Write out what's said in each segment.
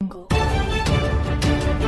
jungle. Audio jungle.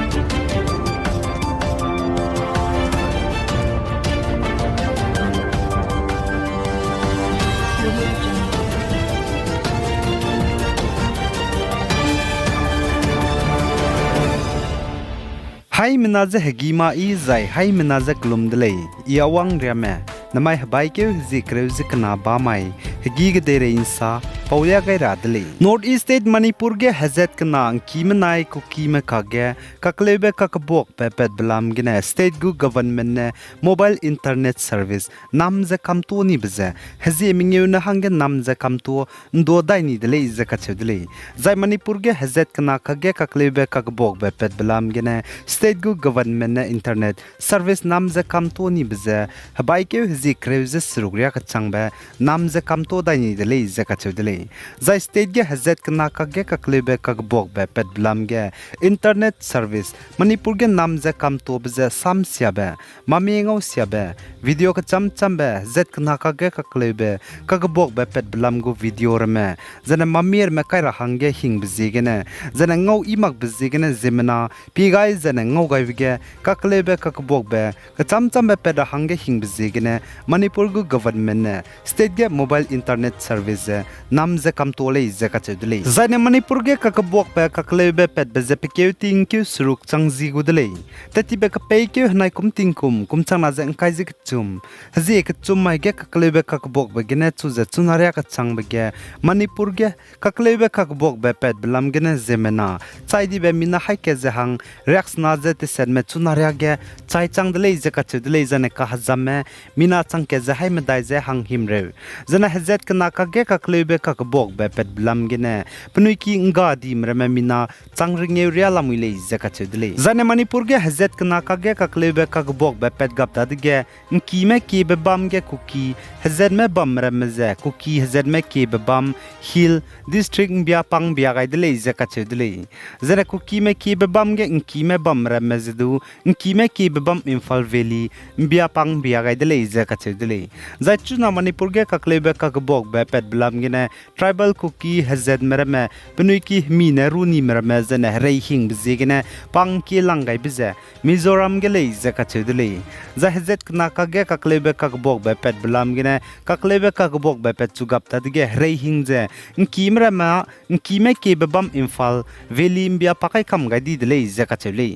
Hai menaza hegima I zai hai menaza glumdlei iawang riame namai habai ke zikrew zikna bamai hegi gedere insa pauya gai radle North East State Manipur ge hazet kana kimanai ku kima kage kaklebe kakbok pepet blam gine state gu government ne mobile internet service namza kamtu ni bze hazi mingeu na hange namza kamtu ndo dai ni dele izaka chedle zai Manipur ge hazet kana kage kaklebe kakbok pepet blam gine state gu government ne internet service namza kamtu ni bze habai ke zi kreuze srugria ka changba namza kamtu dai ni dele izaka chedle zai state ge hazet kana kage kaklebe kakbok pepet blam ge internet service Manipur ge namza kamtu bze samsya be mamengau sya be video ka cham be zet kana kage kaklebe kakbok pepet blam gu video rme zana mamir me kai ra hange hing bzi ge ne zana ngau imak bzi ge ne Zemena pigai zana ngau gai ge kaklebe kakbok be ka cham be pe ra hange hing bzi ge ne Manipur gu government ne state ge mobile internet service namza kamtole zaka chedle zane Manipur ge kakbok pe kaklebe pet be zepikeu ting kyu suruk changzi gudle tati be ka pe kyu hnai kum ting kum chang na zeng kai zik chum hazi ek chum mai ge kaklebe kakbok be gene chu za chunaria ka chang be ge Manipur ge kaklebe kakbok be pet blam gene Zemena chai di be mina hai ke ze hang reax na ze te sen me chunaria ge chai chang dle zaka chedle zane ka hazam me mina chang ke ze hai me dai ze hang himre zana hazet kana ka ge kaklebe kakbok be pet blam gene pnui ki nga di mrame mina changring area lamule zaka chedle zane Manipur ge hazet kana ka ge kaklebe kakbok be pet gap da ge ki me ki be bam ge kuki hazet me bam mrame ze kuki hazet me ki be bam hill district bia pang bia ga dele zaka chedle zane kuki me ki be bam ge ki me bam mrame zedu ki me ki be bam Imphal Valley bia pang bia ga dele zaka chedle za chuna Manipur ge kaklebe kakbok be pet blam gene tribal kuki hazet merame pnui ki mi ne runi merame zane rei hing bzigene pang ki langai bze Mizoram gele zaka chedle za hazet kna ka ge kaklebe kakbok be pet blam gene kaklebe kakbok be pet chugap ta dige rei hing je ki merama ki me ke bam Imphal Valley bia pakai kam ga di dele zaka chedle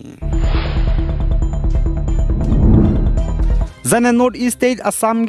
Zane North East State Assam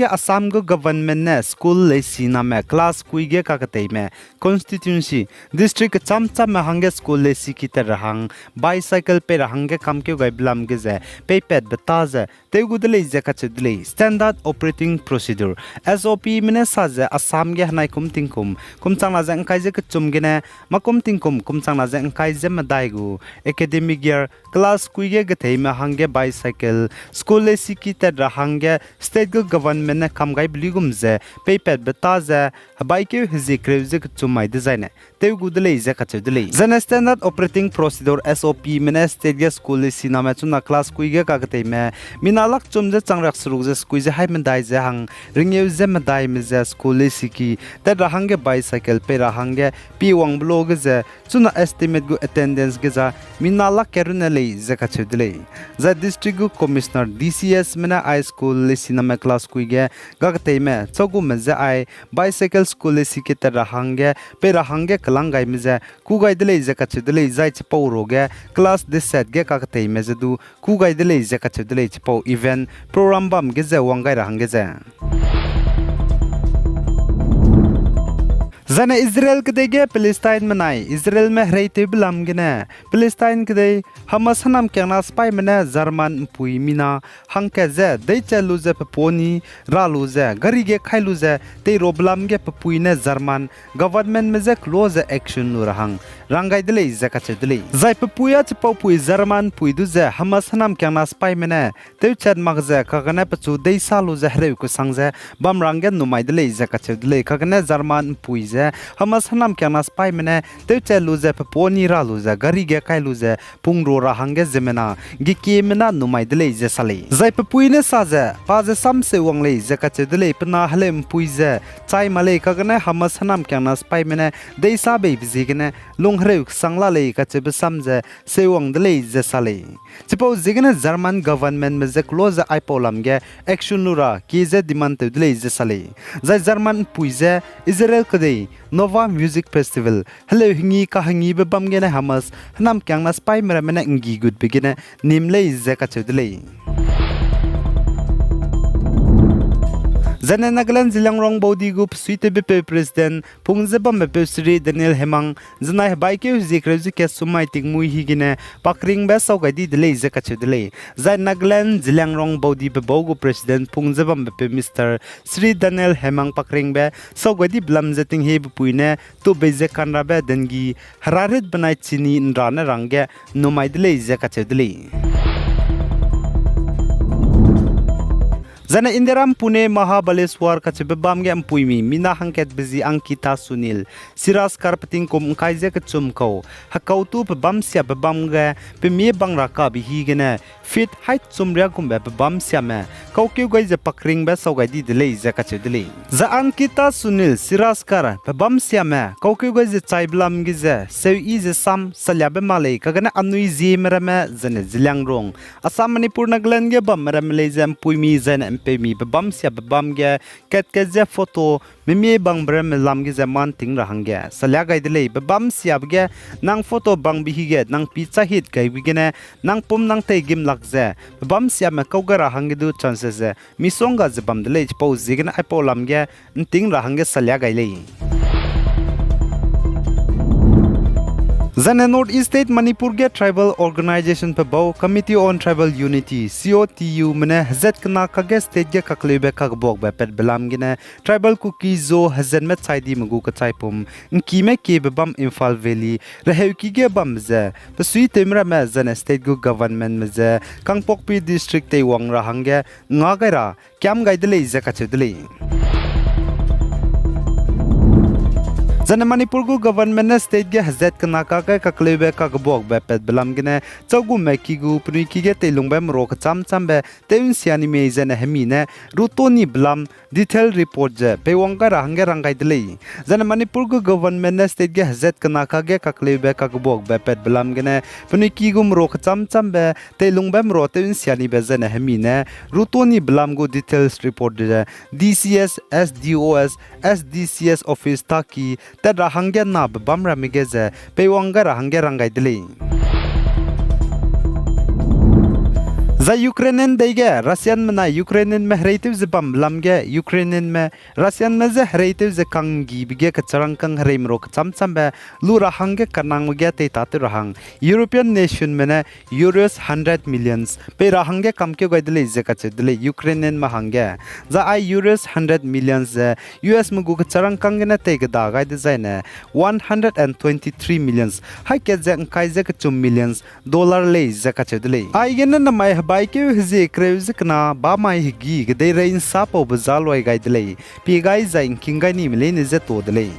gu government ne school le sina me class kui ge ka katei me constituency district cham me hange school le sikite rahang bicycle pe rahange kam ke gai blam ge ze pe pet beta ze te gudle ze ka chedle standard operating procedure SOP mine sa ze Assam ge hanai kum chang na ze kai ze chum ge ne makum kum chang na ze kai ze ma dai gu academic year class kui ge gathei me hange bicycle school le sikite rahang state government ne kamgai bligum ze paypad beta ze habai ke hizi kreuzik chumai design te gudle ze ka chedle zana standard operating procedure SOP mene state school sina ma chuna class kuige ka gate me minalak chum ze changrak suruk ze squeeze hai mendai ze hang ringeu ze medai me ze school siki te rahange bicycle pe rahange pi wang blog ze chuna estimate gu attendance ge za minalak kerunale ze ka chedle za district commissioner DCS mena high school cinema class kuige gagte me chogu meze ai bicycle school sikite rahange pe rahange kalangai meze kugai dele ze ka chedle zai chpau roge class this set ge kakte meze du kugai dele ze ka chedle chpau event program bam ge ze wangai rahange ze Zana Israel kdege Palestine manai Israel me hreite blam gene Palestine kdei Hamas hanam kyana spy mena German pui mina hangke ze dei chalu ze poni ralu ze gari ge khailu ze te roblam ge pui ne German government me ze close action nu rahang rangai dele ze ka chedle zai puya chpau pui German pui du ze Hamas hanam kyana spy mena te chat mag ze kagane pachu dei salu ze hreu ku sang ze bam rangen nu mai dele ze ka chedle kagane German pui ze hamas hanam kyang na spy mene te che lu ze poni ra lu ze gari ge kai lu ze pung ro ra hang ge zemena gi ke mena numai de le ze sale zai pui ne sa ze pa ze sam se wang le ze ka che de le pna halem pui ze chai male ka gane hamas hanam kyang na spy mene de sa be bizi gane long hreu sangla le ka che be sam ze se wang de le ze sale chipo zigane German government me ze close ai polam ge action nura ki ze demand de le ze sale zai German pui ze Israel kade Nova Music Festival hello hingi ka hangi be bam ge na hamas hanam kyang na spy mera mena ngi good begine nimle ze ka che de le Zane Nagaland Zilangrong Body Group Suite BP President Pungzebam BP Sri Daniel Hemang Zanai Baike Zikrezu ke Sumai Tingmui Higine Pakring Besau Gadi Delay Zakachu Delay Zan Nagaland Zilangrong Body Bogo President Pungzebam BP Mr. Sri Daniel Hemang Pakring Be Saugadi Blam Zeting Heb Puine to Bezekanra Be Dengi Hararit Banai Chini Nrana Range Numai Delay Zakachu Delay Zana Indiram Pune Mahabaleshwar kachibe bamge ampuimi mina hangket bizi Ankita Sunil Siras Karpating kum kaise kachumko hakautu pe bamsia be bamge pe me bangra ka bihi gene fit height chumria kumbe be bamsia me kaukyu gaise pakring be sogai di delay za kache delay za Ankita Sunil Siras Kar pe bamsia me kaukyu gaise chaiblam gize seu ize sam salyabe malai kagane anui Zeme me zane Zilangrong Assam Manipur Nagaland ge bam ramle zam puimi zane pe mi babam sia babam ge ket ke je photo mi mi bang brem lam ge zaman ting ra hang ge salya gai dele babam sia ge nang photo bang bi ge nang pizza hit gai bi ge ne nang pum nang te gim lak je babam sia me kau ga ra hang ge du chances je mi song ga je bam dele po ji ge na ai po lam ge ting ra hang ge salya gai le Zane North East State Manipur ge Tribal Organization pe Bow Committee on Tribal Unity COTU mene hazet kana kage state ge kaklebe kag bok be pet belam gine tribal cookie zo hazen met saidi mugu ka chaipum nkime ke be bam Imphal Valley rehew ki ge bam ze pe sui temra me zane state go government me ze Kangpokpi district te wangra hange ngagaira kyam gaidele ze ka chedele Zane Manipur go government ne state ge hazet kana ka ka kaklebe ka bok be pet belam gine chogu me ki gu pni ki ge telung bem ro ka cham cham be teun siani me zane hemi ne rutoni blam detail report je pe wangka range rangai dele Zane Manipur go government ne state ge hazet kana ka ge kaklebe ka bok be pet belam gine pni ki gum ro ka cham cham be telung bem ro teun siani be zane hemi ne rutoni blam go details report je DCS SDOS SDCS office taki Tad rahangya na bam ramigeze pe wanga rahangya rangai dele Za Ukrainian dege Russian mena Ukrainian me hreitiv ze bam lamge Ukrainian me Russian me ze hreitiv ze kangi bige kacharang kang hreim ro cham cham be lu rahangge kanang ge te tat rahang European nation mena euros 100 millions pe rahangge kamke gaidele ze kache dele Ukrainian ma hangge za I euros 100 millions US mugu kacharang kang ne te ga da gaide zaine 123 millions hai ke ze kai ze kachum millions dollar le ze kache dele ai gen na mai Baike hze kreuzik na ba mai higi gdei rein sapo bazalwai gaidlei pi gai zain kingai ni mele ne ze to dlei